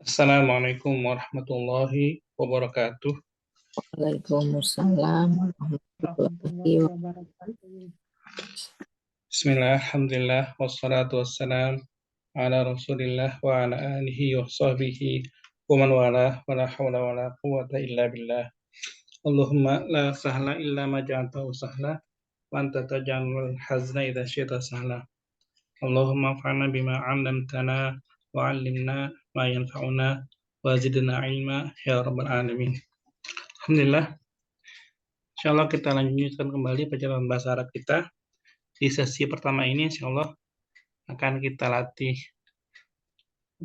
Assalamualaikum warahmatullahi wabarakatuh. Waalaikumsalam warahmatullahi Warahmatullahi wabarakatuh. wabarakatuh. Bismillah, alhamdulillah, wassalatu wassalam ala rasulillah wa ala alihi wa sahbihi wa man wala wa la hawla wa la quwwata illa billah. Allahumma la sahla illa ma ja'altahu sahla wa anta taj'alul hazna idza syi'ta sahla. Allahumma anfa'na bima 'allamtana wa 'allimna ma yanfa'una wa zidna ilma ya rabbal alamin. Alhamdulillah, insyaallah kita lanjutkan kembali pelajaran bahasa Arab kita. Di sesi pertama ini insyaallah akan kita latih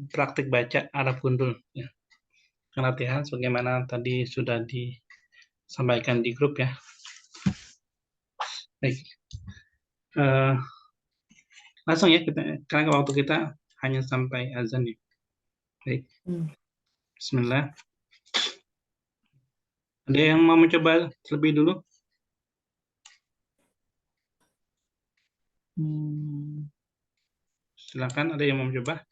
praktik baca Arab gundul ya. Latihan sebagaimana tadi sudah disampaikan di grup ya. Baik. Langsung ya kita, karena waktu kita hanya sampai azan ya. Baik. Bismillah. Ada yang mau mencoba terlebih dulu? Silakan, ada yang mau mencoba?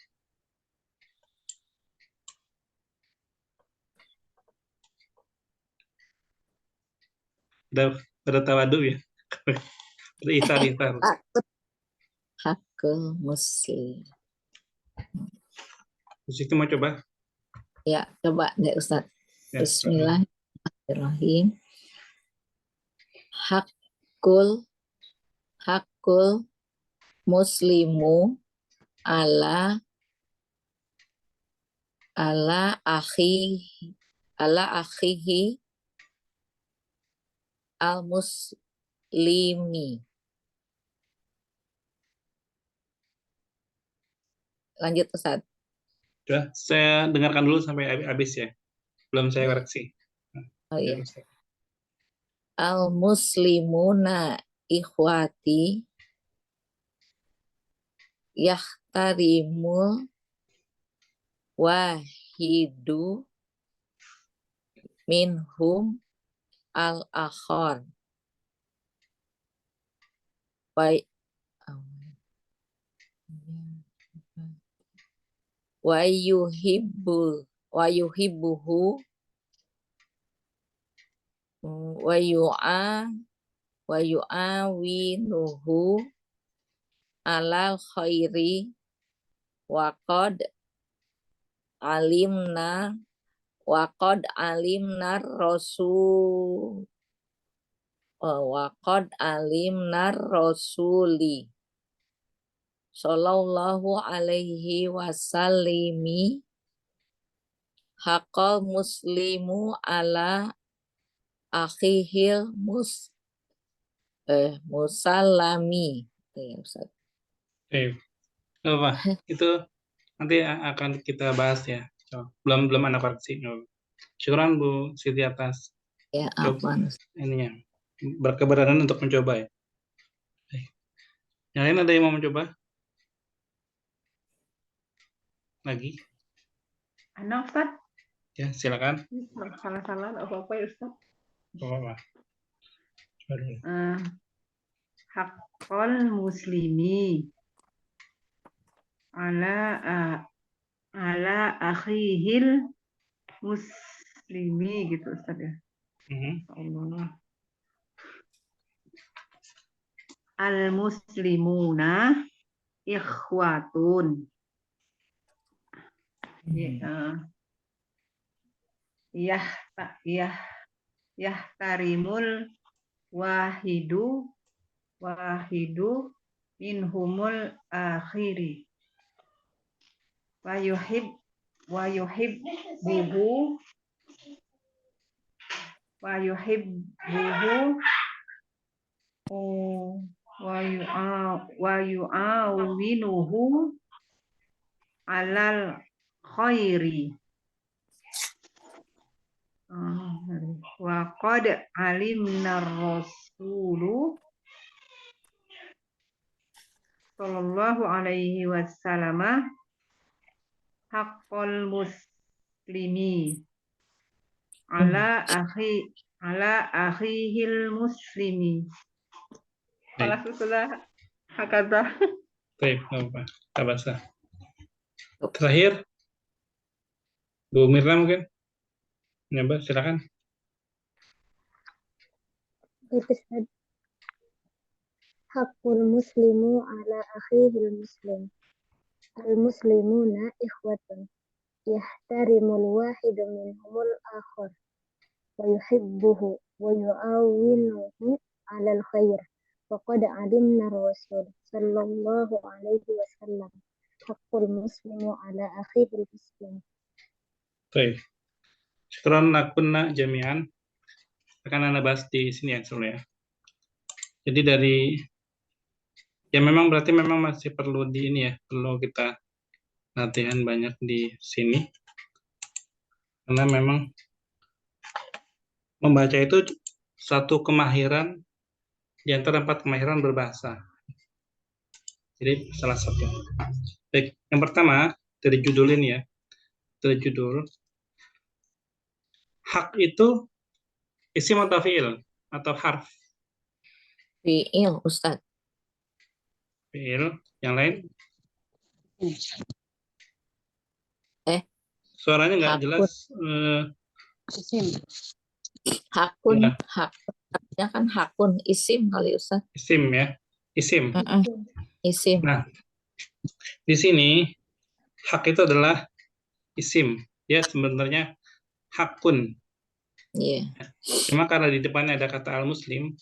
Ada tawadu ya. Berikhtar. Hakul muslim. Itu mau coba? Ya, coba deh Ustaz. Ya, Bismillahirrahmanirrahim. Hakul muslimu ala akhihi al muslimi. Lanjut Ustaz. Sudah, saya dengarkan dulu sampai habis ya. Belum saya koreksi. Oh iya. Al muslimuna ikhwati yahtarimul wahidu minhum al akhar wa yuhibbuhu wa yu'awinuhu alal khairi wa qad alimna rasuli sallallahu alaihi wasallimi haqqal muslimu ala akhihil musallami. Apa? Itu nanti akan kita bahas ya. Belum anak koreksi. Syukuran Bu Siti atas ininya. Berkeberanian untuk mencoba ya. Yang lain ada yang mau mencoba? Lagi? Anak Ustaz? Ya, silakan. Salah-salah apa-apa ya Ustaz? Apa-apa. Haqqal muslimi ala akhihil muslimi gitu Ustaz ya. Allah. Al muslimuna ikhwatun. Yahtarimul wahidu minhumul akhiri wa yuhibbuhu wa yu'awinuhu alal khairi wa qad alimna rasulu sallallahu alaihi wasallam haqqal muslimi ala akhihil muslimi. Salah sudah hakata. Baik, apa? Tabasa. Terakhir Bu Mirna mungkin? Nyoba, silakan. Hakul muslimu ala akhihil muslim. Al-muslimuna ikhwatun. Yahtarimul wahidu minhumul akhar. Wa yuhibbuhu wa yu'awinuhu alal khair. Wa qad alimna Rasul sallallahu alaihi wasallam. Hakul muslimu ala akhihil muslim. Baik. Syukran lakunna jami'an. Akan Anda bahas di sini ya, ya. Jadi dari ya memang berarti memang masih perlu di ini ya, perlu kita latihan banyak di sini. Karena memang membaca itu satu kemahiran di antara 4 kemahiran berbahasa. Jadi salah satu. Baik, yang pertama dari judul ini ya. Dari judul hak itu isim atau fi'il atau harf? Fi'il, Ustaz. Fi'il. Yang lain? Suaranya nggak Hakun. jelas. Hakun, Ya. haknya kan hakun, isim kali Ustaz. Isim ya. Isim. Isim. Nah, di sini hak itu adalah isim. Ya sebenarnya hakun. Iya. Cuma karena di depannya ada kata al-muslim,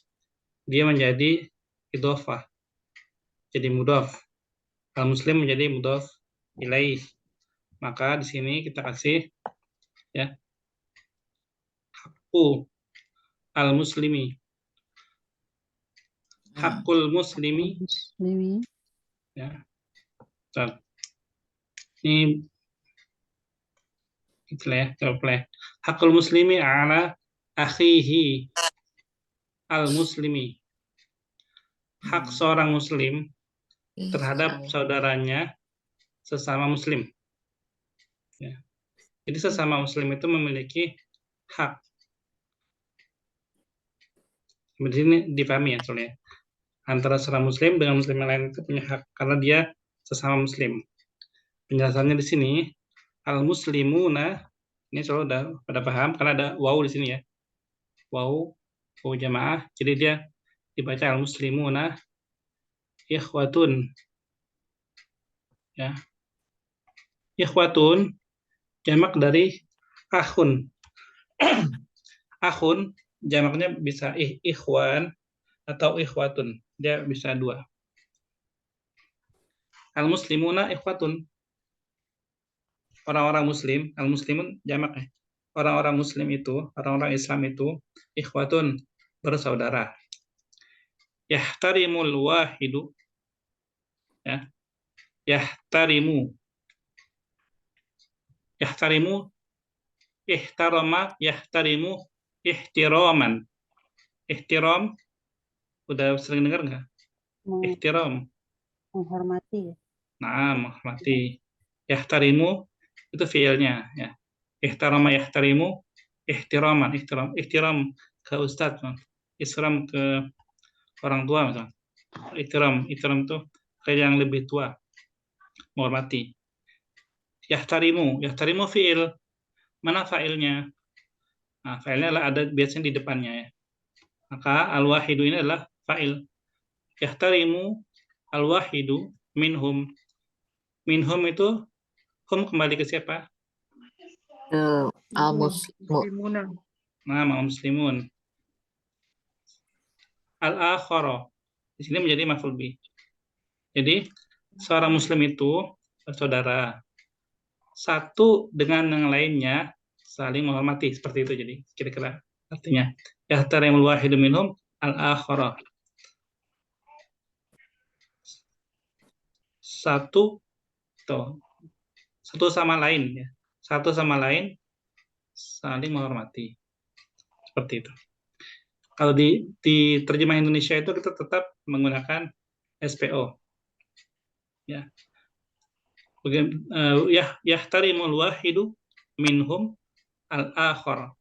dia menjadi idhofah. Jadi mudhaf. Al-muslim menjadi mudhaf ilaih. Maka di sini kita kasih ya hakku al-muslimi. Hakul muslimi. Ya. Bentar. Ini itulah ya, coba. Hakul muslimi ala akhihi al-muslimi. Hak seorang muslim terhadap saudaranya sesama muslim. Ya. Jadi sesama muslim itu memiliki hak. Di sini dipahami ya soalnya. Antara seorang muslim dengan muslim yang lain itu punya hak karena dia sesama muslim. Penjelasannya di sini al-muslimuna ini selalu udah pada paham karena ada waw di sini ya. Waw jamaah. Jadi dia dibaca al-muslimuna ikhwatun. Ya. Ikhwatun jamak dari akhun. Akhun jamaknya bisa ikhwan atau ikhwatun. Dia bisa dua. Al-muslimuna ikhwatun. Orang-orang muslim, al-muslimun jamaknya. Orang-orang muslim itu, orang-orang Islam itu ikhwatun, bersaudara. Yahtarimul wahidu. Ya. Yahtarimu. Yahtarimu ihtarama yahtarimu ihtiraman. Ihtiram udah sering dengar nggak? Ihtiram. Menghormati. Nah, menghormati. Yahtarimu itu fiilnya ya. Ihtarama yahtarimu ihtiraman. Ihtiram ke ustadz, ihtiram ke orang tua misalnya. Ihtiram itu kayak yang lebih tua. Menghormati. Yahtarimu fiil. Mana fa'ilnya? Nah, fa'ilnya ada biasanya di depannya ya. Maka al-wahidu ini adalah fa'il. Yahtarimu al-wahidu minhum. Minhum itu hum kembali ke siapa? Muslimuna. Nah, muslimun. Al-akhara. Di sini menjadi maf'ul bih. Jadi, seorang muslim itu saudara. Satu dengan yang lainnya saling menghormati, seperti itu jadi kira-kira artinya. Yahtarimul wahidu minhum al-akhara. Satu sama lain ya. Satu sama lain saling menghormati. Seperti itu. Kalau di terjemah Indonesia itu kita tetap menggunakan SPO. Ya. Yahtarimul wahidu minhum al-akhar.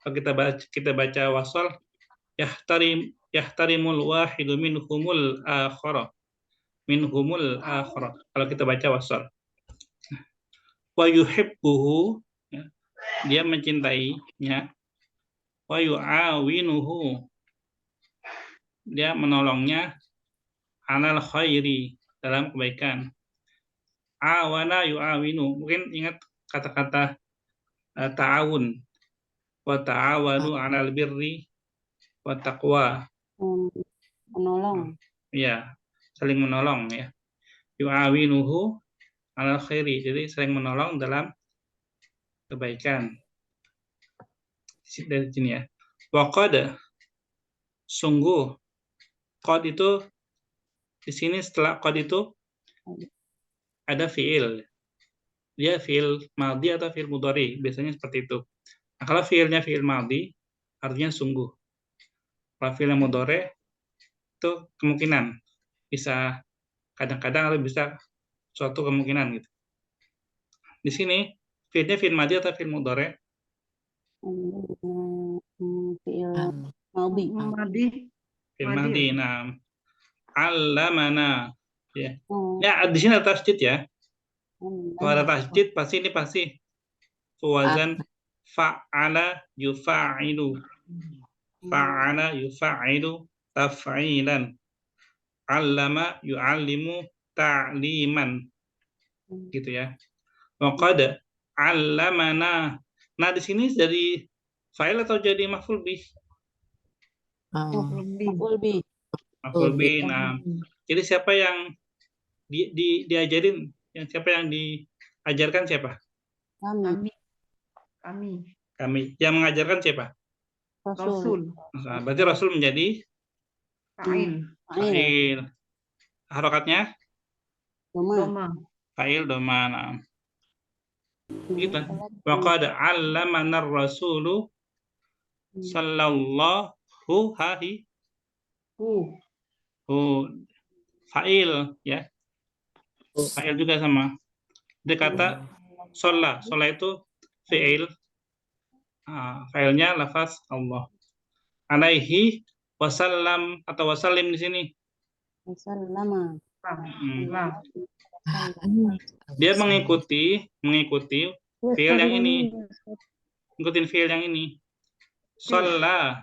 Kalau kita baca wasal yahtarimul wahidu minhumul akhar. Minhumul akhar. Kalau kita baca wasal. Wa yuhibbuhu dia mencintainya. Wa yu'awinuhu, dia menolongnya. Alal khairi, dalam kebaikan. Awana yu'awinu, mungkin ingat kata-kata ta'awun. Wa ta'awanu 'alal birri wa taqwa. Menolong. Ya, saling menolong ya. Yu'awinuhu 'alal khairi, jadi saling menolong dalam kebaikan. Dari sini ya. Wa qad, sungguh. Qad itu di sini setelah qad itu ada fiil. Dia fiil madhi atau fiil mudhari, biasanya seperti itu. Nah, kalau fiilnya fiil madhi, artinya sungguh. Kalau fiil mudhari itu kemungkinan, bisa kadang-kadang atau bisa suatu kemungkinan gitu. Di sini fiilnya fiil madhi atau fiil mudhari? Fiil madhi. Madi. Fiil Madhi. madhi. Nah, 'allamana ya. Oh, Ya, di sini ada tasydid ya. Kalau ada lama. tasydid pasti ini pasti wazan fa'ala yufa'ilu. Fa'ala yufa'ilu taf'ilan. 'Allama yu'allimu ta'liman. Gitu ya. Wa qad 'allamana. Nah, di sini jadi fa'il atau jadi maf'ul bih? Maf'ul bih. Maf'ul bih. Nah, jadi siapa yang diajarin? Siapa yang diajarkan siapa? Kami. Kami. Yang mengajarkan siapa? Rasul. Nah, berarti Rasul menjadi Fa'il. fa'il. Harokatnya Doma. Doma. fa'il doma. Nah, gitu. Wa qad 'allamana ar-rasulu sallallahu hahi fa'il ya. Fa'il juga sama. Dia kata sholla. Sholla itu fi'il. Fa'ilnya lafaz Allah. Alaihi wasallam atau wasallim di sini. Wasallama. Lah. Dia mengikuti fi'il yang ini. Ngikutin fi'il yang ini. Sholla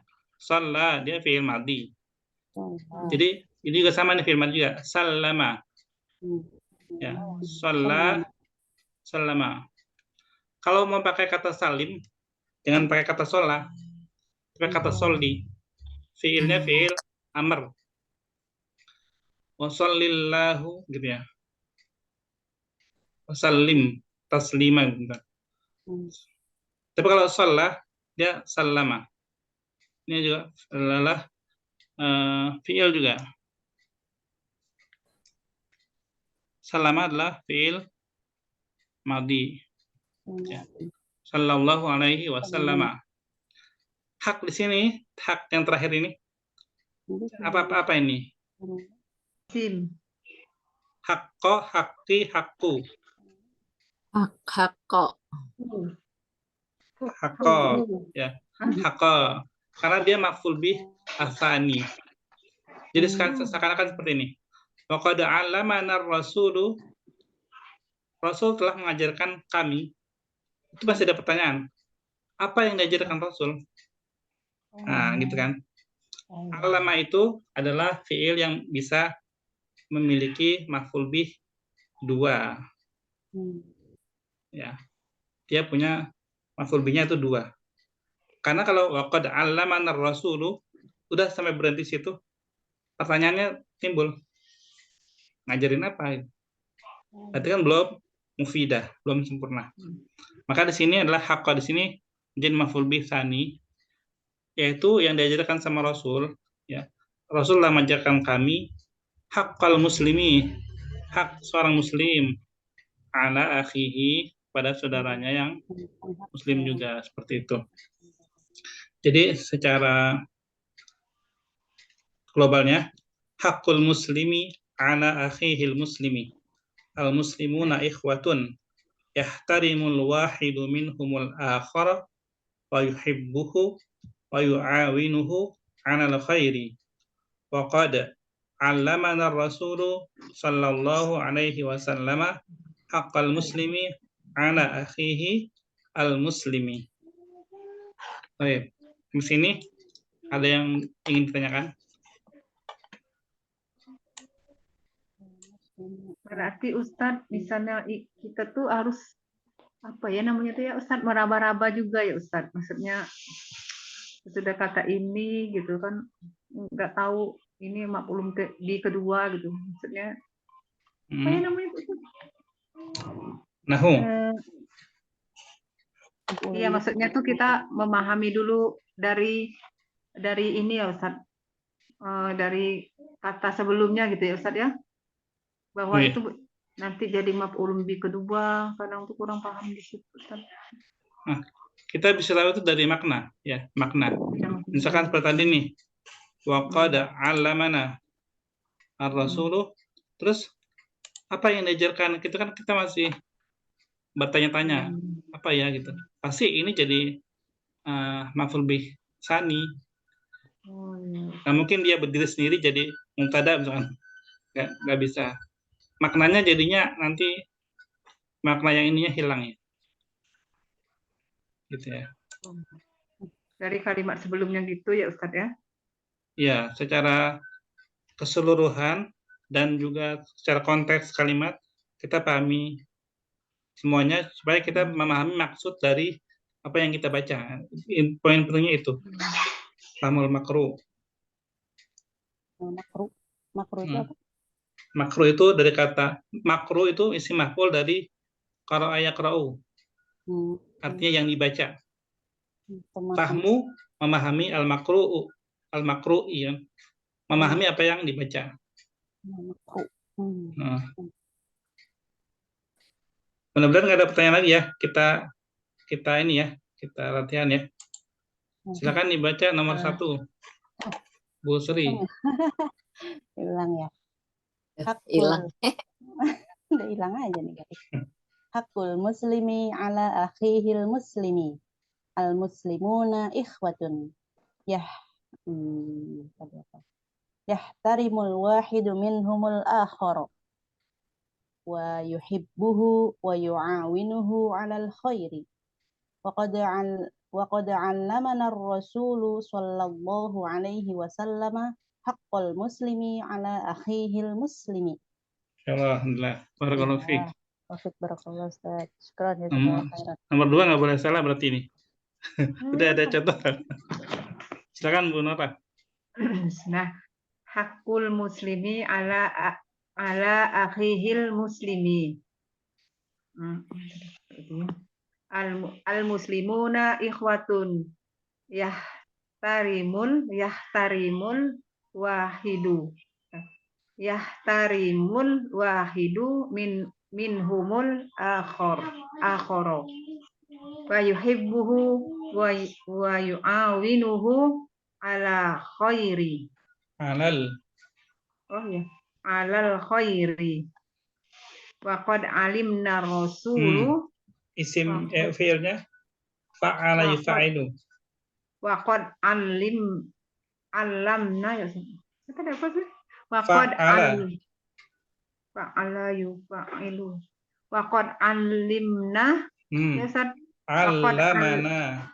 dia fi'il madhi. Jadi ini juga sama nih fi'il madhi juga. Sallama. Ya, sholla sallama. Kalau mau pakai kata salim, jangan pakai kata sholla, pakai kata sholli. Fiilnya fiil amr. Wasallillahu gitu ya. Wasallim taslima gitu. Tapi kalau sholla dia sallama. Ini juga adalah fiil juga. Sallama adalah fiil madhi. Ya. Sallallahu alaihi wasallam. Hak di sini, hak yang terakhir ini apa ini? Sim. Hakko, hakki, hakku. Hakko. Hakko, ya. Hakko. Karena dia maf'ul bih asani. Jadi seakan-akan seperti ini. Wa qad 'allamana ar-rasulu. Rasul telah mengajarkan kami. Itu masih ada pertanyaan. Apa yang diajarkan Rasul? Nah, gitu kan. Allama itu adalah fiil yang bisa memiliki maf'ul bih 2. Ya. Dia punya maf'ul bihnya itu 2. Karena kalau waqad 'allamana ar-rasulu udah sampai berhenti situ, pertanyaannya timbul. Ngajarin apa? Berarti kan belum mufidah, belum sempurna. Maka di sini adalah haqqa di sini menjadi maf'ul bih tsani, yaitu yang diajarkan sama Rasul, ya. Rasul telah mengajarkan kami haqqal muslimi, hak seorang muslim ala akhihi, pada saudaranya yang muslim juga, seperti itu. Jadi secara globalnya haqqul muslimi ala akhihil muslimi. Al muslimuna ikhwatun yahtarimul wahidu minhumul akhara wa yuhibbuhu wa yu'awinuhu 'alal khairi. Wa qad 'allamana ar-rasulu sallallahu alaihi wasallam haqqal muslimi 'ala akhihi al-muslimi. Baik, di sini ada yang ingin ditanyakan? Berarti Ustadz, misalnya kita tuh harus apa ya namanya tuh ya Ustadz, meraba-raba juga ya Ustadz. Maksudnya sudah kata ini gitu kan, nggak tahu ini maklum di kedua gitu. Maksudnya apa ya namanya tuh? Nahu. Iya, maksudnya tuh kita memahami dulu dari ini ya Ustadz. Dari kata sebelumnya gitu ya Ustadz ya. Bahwa Iya. itu nanti jadi maf'ulun bi kedua, kadang tuh kurang paham di situ Ustadz. Nah, kita bisa tahu itu dari makna, ya, makna. Misalkan seperti tadi nih, wa qad 'allamana ar-rasulu, terus apa yang diajarkan? Kita masih bertanya-tanya, apa ya gitu. Pasti ini jadi maf'ul bih tsani. Oh, iya. Nah, mungkin dia berdiri sendiri jadi mubtada misalkan. Nggak bisa. Maknanya jadinya nanti makna yang ininya hilang ya. Gitu ya. Dari kalimat sebelumnya gitu ya Ustadz ya. Ya, secara keseluruhan dan juga secara konteks kalimat kita pahami semuanya supaya kita memahami maksud dari apa yang kita baca. Poin pentingnya itu. Famul makruh. Makruh itu apa? Makruh itu dari kata makruh itu isim maf'ul dari qara'a yaqra'u. Artinya yang dibaca. Fahmu memahami al-makru'u. Al-makru'i ya. Memahami apa yang dibaca. Nah. Mudah-mudahan nggak ada pertanyaan lagi ya. Kita ini ya, kita latihan ya. Silakan dibaca nomor 1. Bu Sri. Hilang ya. Hilang. Udah hilang aja nih guys. Hakul muslimi ala akhihil muslimi. Al muslimuna ikhwatun. Yahtarimul wahidu minhumul akhar. Wa yuhibbuhu wa yu'awinuhu 'alal khairi. Wa qad 'allamana ar-rasulu sallallahu alaihi wasallam haqqal muslimi 'ala akhihil muslimi. Alhamdulillah. Barakallahu fiik. Barakallahu Ustaz. Syukran ya. Nomor 2 nggak boleh salah berarti ini. Udah ada contoh. Silakan Bu Nora. Nah, hakul muslimi ala akhihil muslimi. Al muslimuna ikhwatun yahtarimul wahidu. Yahtarimul wahidu minhumul akhara. Wa yuhibbuhu wa yu'awinuhu ala khairi. Alal khairi. Wa qad alimna rasulu. Isim fi'ilnya fa'ala yufa'ilu. Wa qad alamna ya. Apa sih? Wa qad fa'ala yufa'ilu. Wa qad alimna ya Ustaz. Allamana.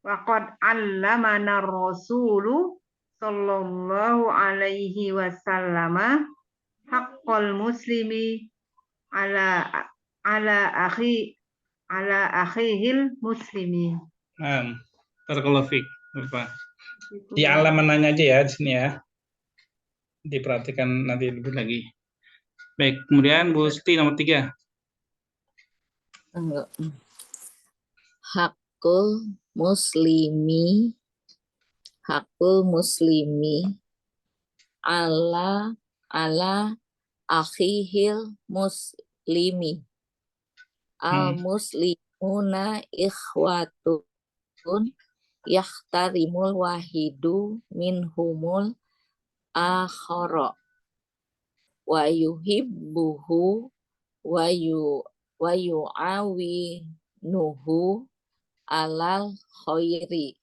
Wa qad allamana rasulu sallallahu alaihi wasallam haqqal muslimi ala akhihil muslimi. Barakallahu fiik. Di alamananya aja ya di sini ya. Diperhatikan nanti lebih lagi. Baik, kemudian Bu Siti nomor 3. Hakul muslimi ala akhihil muslimi. Al muslimuna ikhwatun yahtarimul wahidu minhumul akhara. Wa yuhibbuhu wa yu'awinuhu alal khairi.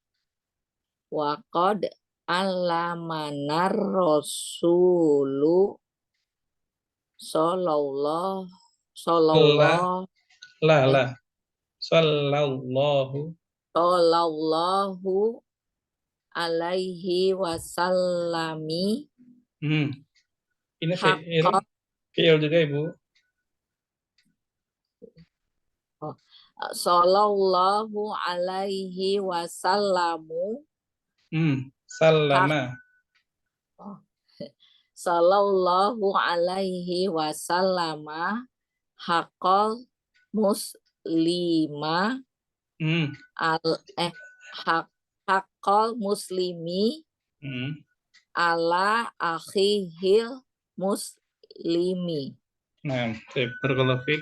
Wa qad allamanar rasulu sallallahu Sallallahu. Sallallahu alaihi wasallami Ini haqqa fi'il juga Ibu. sallallahu alaihi wasallamu Sallama. sallallahu alaihi wasallama haqqal muslima haqqal muslimi ala akhihil muslimi. Nah, barakallahu fiik.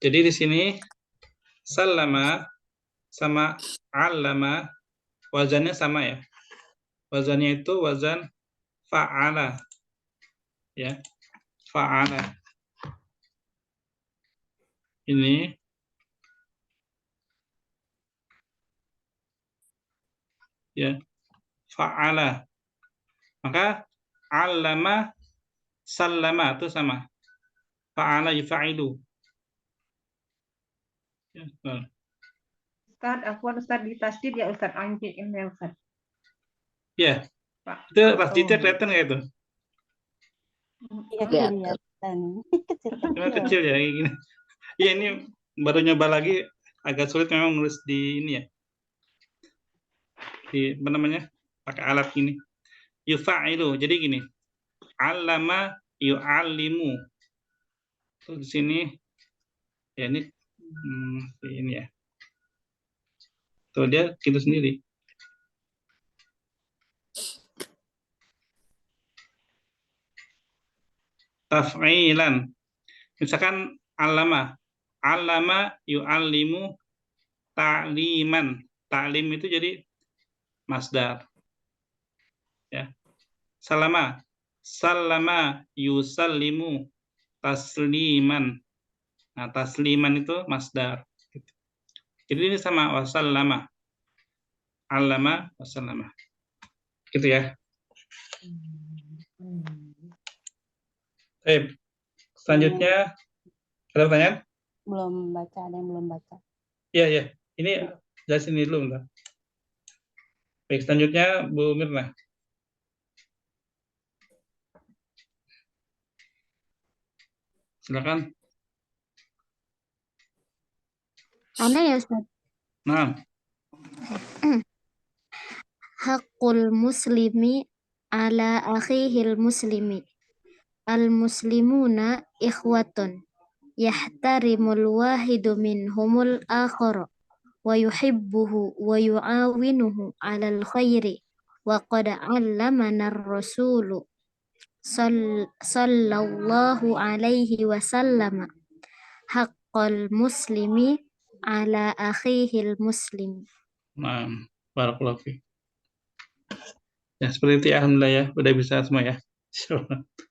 Jadi di sini sallama sama allama wazannya sama ya. Wazannya itu wazan fa'ala. Ya. Fa'ala. Ini ya. Fa'ala. Maka allama sallama itu sama. Fa'ala yufa'ilu. Ya, Ustaz di tasdid ya Ustaz, anjing ini Ustaz. ya. Pak. Itu tasdidnya kelihatan nggak itu? Iya, kelihatan. Cuma kecil ya kayak gini. Iya, ini baru nyoba lagi, agak sulit memang nulis di ini ya. Di apa namanya? Pakai alat ini. Yufa'ilu. Jadi gini. Allama yu'allimu. Terus di sini ya ini ya. Tuh dia gitu sendiri. Taf'ilan. Misalkan allama yu'allimu ta'liman. Ta'lim itu jadi masdar. Ya. Sallama yusallimu tasliman. Nah, tasliman itu masdar. Jadi ini sama wasallama. Allama wasallama. Gitu ya. Baik. Selanjutnya ada pertanyaan? Belum baca, ada yang belum baca. Iya. Ini dari sini dulu bentar. Baik, selanjutnya Bu Mirna. Silakan. Ada ya Ustaz? Nah, Hakul muslimi ala akhihil muslimi. Al-muslimuna ikhwatun. Yahtarimul wahidu minhumul akhara. Wa yuhibbuhu wa yu'awinuhu alal khairi. Wa qad 'allamana ar-rasulu sallallahu alaihi wasallam haqqal muslimi ala akhihil muslim. nah, barakallahu fiik. Ya, seperti itu ya, alhamdulillah ya, udah bisa semua ya.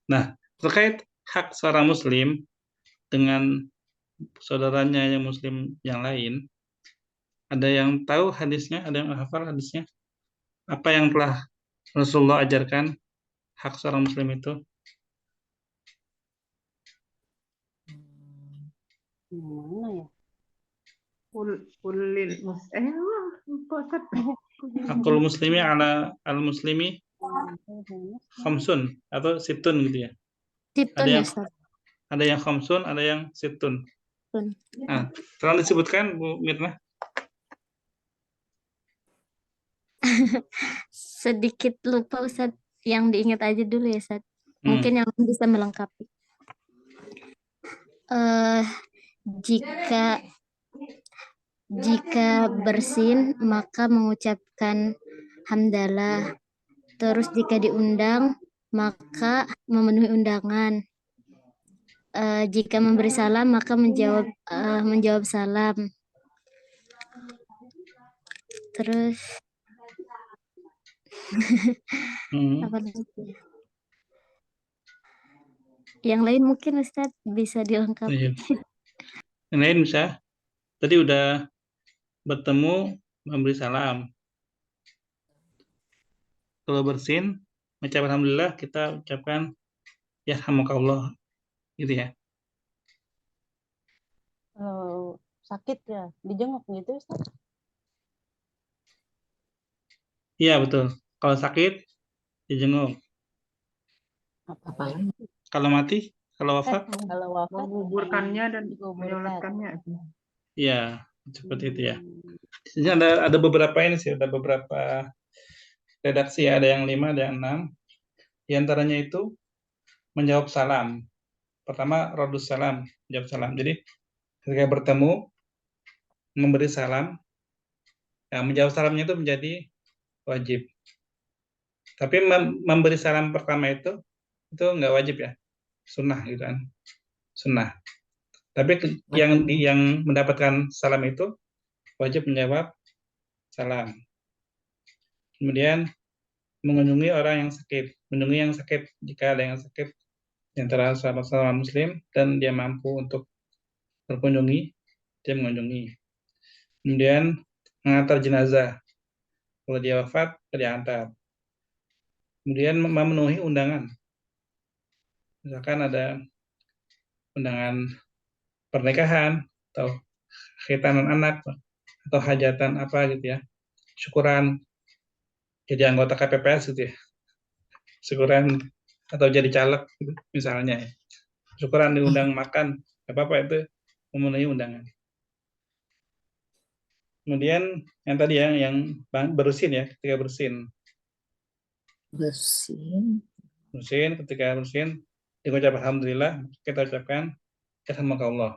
Nah, terkait hak seorang muslim dengan saudaranya yang muslim yang lain, ada yang tahu hadisnya, ada yang hafal hadisnya? Apa yang telah Rasulullah ajarkan hak seorang muslim itu? Mana ya? Kulil Hakul muslimi ala al-muslimi khamsun atau situn gitu ya. Tipton Ada ya yang Ustaz. ada yang khamsun, ada yang situn. Situn. Nah, tolong disebutkan Bu Mirna. Sedikit lupa Ustaz, yang diingat aja dulu ya Ustaz. Mungkin yang bisa melengkapi. Jika bersin maka mengucapkan hamdalah. Terus jika diundang maka memenuhi undangan. Jika memberi salam maka menjawab salam. Terus apa lagi? Yang lain mungkin Ustaz bisa dilengkapi. Yang lain bisa. Tadi udah bertemu memberi salam. Kalau bersin, mengucapkan alhamdulillah, kita ucapkan yarhamukallah, gitu ya. Kalau sakit ya, dijenguk gitu Ustaz? Iya betul. Kalau sakit dijenguk. Apalagi Kalau mati, kalau wafat, Kalau wafat Menguburkannya dan dikuburkan. menyolatkannya. ya seperti itu ya. Jadi ada beberapa ini sih, ada beberapa redaksi, ada yang 5, ada yang 6. Di antaranya itu menjawab salam. Pertama, radus salam, menjawab salam. Jadi ketika bertemu, memberi salam, ya, menjawab salamnya itu menjadi wajib. Tapi memberi salam pertama itu nggak wajib ya, sunnah gitu kan, sunnah. Tapi yang mendapatkan salam itu wajib menjawab salam. Kemudian mengunjungi orang yang sakit, mengunjungi yang sakit jika ada yang sakit di antara sahabat-sahabat Muslim dan dia mampu untuk berkunjungi, dia mengunjungi. Kemudian mengantar jenazah, kalau dia wafat dia antar. Kemudian memenuhi undangan, misalkan ada undangan pernikahan atau khitanan anak atau hajatan apa gitu ya, syukuran jadi anggota KPPS gitu ya, syukuran atau jadi caleg gitu, misalnya ya. Syukuran diundang makan, apa itu memenuhi undangan. Kemudian yang tadi yang bersin ya, ketika bersin, ketika bersin diucap alhamdulillah, kita ucapkan yarhamukallah.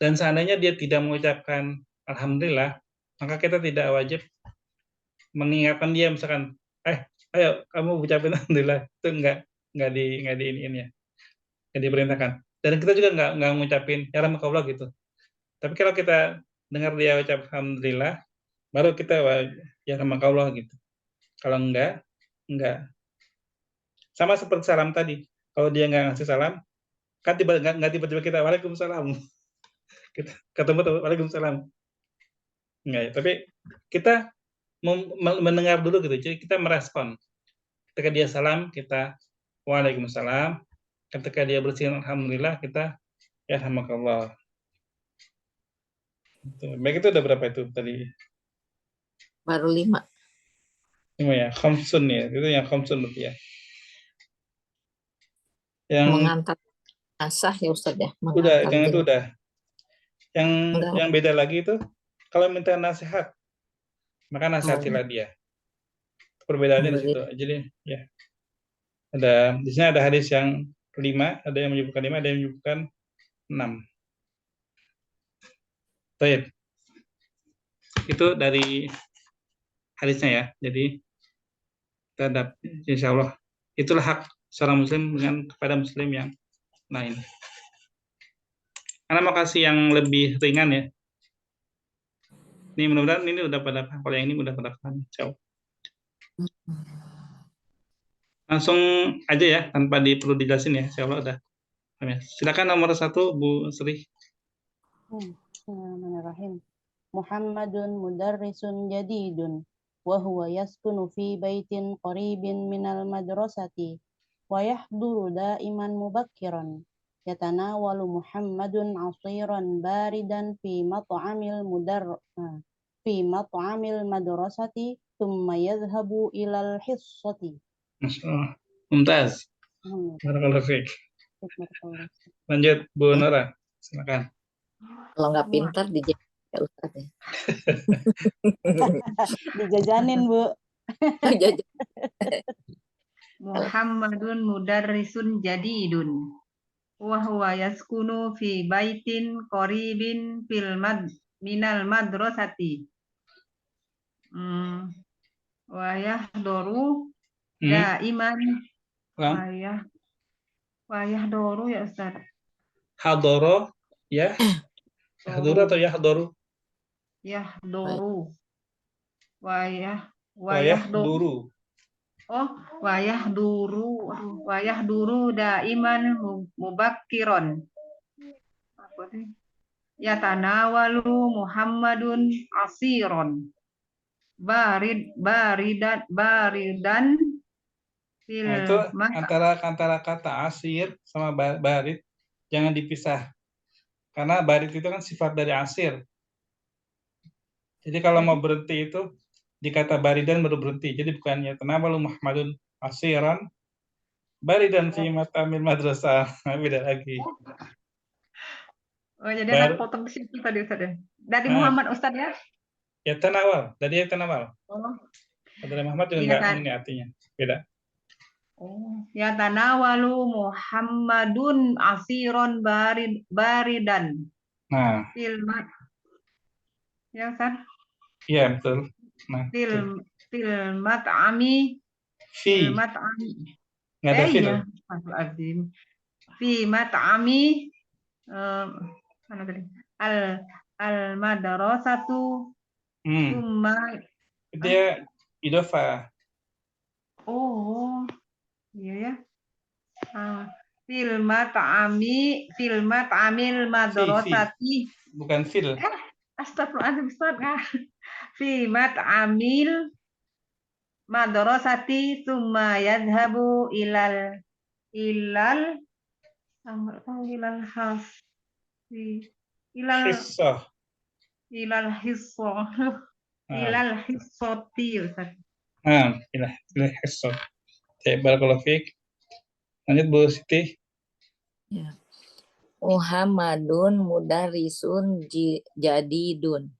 Dan seandainya dia tidak mengucapkan alhamdulillah, maka kita tidak wajib mengingatkan dia, misalkan ayo kamu ucapin alhamdulillah, itu nggak di ini ya, nggak diperintahkan. Dan kita juga nggak ngucapin yarhamukallah gitu. Tapi kalau kita dengar dia ucap alhamdulillah, baru kita yarhamukallah gitu. Kalau enggak. Sama seperti salam tadi. Kalau dia nggak ngasih salam, kan nggak tiba-tiba kita waalaikumsalam. Kita ketemu waalaikumsalam. Enggak ya. Tapi kita mendengar dulu gitu. Jadi kita merespon. Ketika dia salam, kita waalaikumsalam. Ketika dia bersin alhamdulillah, kita yarhamukallah. Baik, itu udah berapa itu tadi? baru 5. Ya, khamsun ya. Itu yang khamsun berarti ya. Yang Mengantar asah ya Ustaz ya. udah, yang itu udah. Udah. Yang beda lagi itu kalau minta nasihat, maka nasihatilah dia. Perbedaannya di situ. Jadi ya. Di sini ada hadis yang 5, ada yang menyebutkan 5, ada yang menyebutkan 6. Baik. Itu dari hadisnya ya. Jadi terhadap insya Allah itulah hak seorang muslim kepada muslim yang lain. Karena mau kasih yang lebih ringan ya. Ini mudah-mudahan ini udah pada, kalau yang ini udah pada paham. Langsung aja ya, tanpa perlu dijelasin ya. Insya Allah udah. Silakan nomor 1 Bu Sri. Bismillahirrahmanirrahim. Muhammadun mudarrisun jadidun wa huwa yaskunu fi baitin qaribin minal madrasati wa yahduru daiman mubakkiran yatanawalu Muhammadun asiran baridan fi mat'amil madrasati thumma yadhhabu ilal hissati. Masyaallah. Mumtaz. Barakallahu fiik. Lanjut Bu Nora, silakan. Kalau nggak pintar dijajanin ya Ustaz ya. Dijajanin Bu. Muhammadun mudarrisun jadidun wa huwa yaskunu fi baitin qaribin minal madrasati wa yahdoru daiman wa yahdoru ya Ustaz. Hadoro ya. Yahduru atau yahdoru? Yahdoru. Wa yahduru. Oh, wa yahduru daiman mubakkiron. Apa sih? Yatanawalu Muhammadun asiron. Baridan fil. Nah, itu antara kata asir sama barid jangan dipisah. Karena barid itu kan sifat dari asir. Jadi kalau mau berhenti itu di kata baridan baru berhenti. Jadi bukannya tanawalu Muhammadun asiran baridan fi matamil madrasah. Beda lagi. Oh, jadi Baru- anak potong di situ tadi Ustaz ya. Dari Ah. Muhammad Ustaz ya. Ya tanawal, dari tanawal. Oh. Dari Muhammad juga Iya, enggak kan? ini artinya. Beda. Oh, ya tanawalu Muhammadun asiron baridan Nah, filmat. Ya kan? iya betul. Nah, Filmat ami fi filmat ami. nggak ada fil. Iya, Astagfirullahaladzim. Filmat ami mana tadi? Al madrasatu summa. Dia idofah. Oh, iya ya. Filmat amil madrasati. Bukan fil. Astagfirullahaladzim Ustaz. Filmat amil madrasati summa yadhabu ilal has Hissah. ilal hissah ilal hissati Ustaz. Nah, ilal hissah. Barakallahu fiik. Lanjut Bu Siti. Ya. Muhammadun mudarrisun jadidun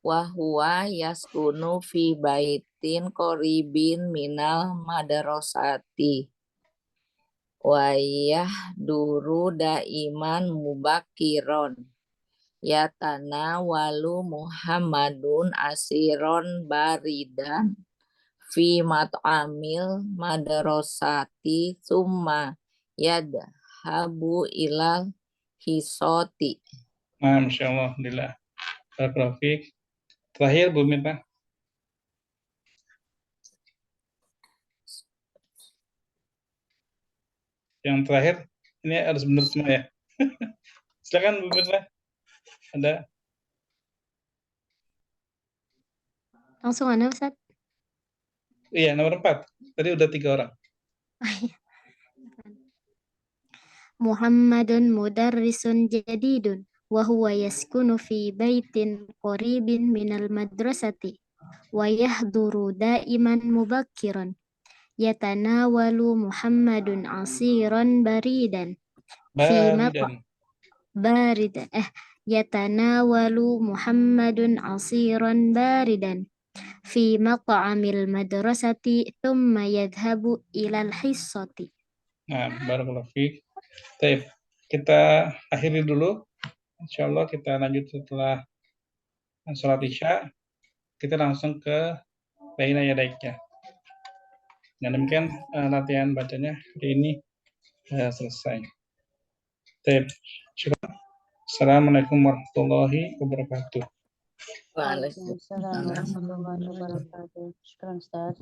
wa huwa yaskunu fi baitin qaribin minal madrasati wa yahduru daiman mubakiron yatanawalu Muhammadun asiron baridan fi mat'amil madrasati summa yadhabu ilal hisoti. Nah, Masya Allah. Alhamdulillah. Barakallahu fiik. Terakhir Bu Mirna. Yang terakhir ini harus benar semua ya. Silakan Bu Mirna. Ada Langsung ada Ustaz? iya nomor 4. Tadi udah 3 orang. Muhammadun mudarrisun jadidun wa huwa yaskunu fi baitin qaribin minal madrasati wa yahduru daiman mubakkiran yatanawalu Muhammadun asiran baridan yatanawalu Muhammadun asiran baridan fi maq'amil madrasati thumma yadhhabu ilal hissati. Nah, barakallahu fiik. Baik, kita akhiri dulu. Insyaallah kita lanjut setelah sholat Isya. Kita langsung ke baina yadaiknya. Dan demikian latihan bacanya hari ini selesai. Baik. Assalamualaikum warahmatullahi wabarakatuh. Waalaikumsalam. Waalaikumsalam warahmatullahi wabarakatuh. Syukran Ustaz.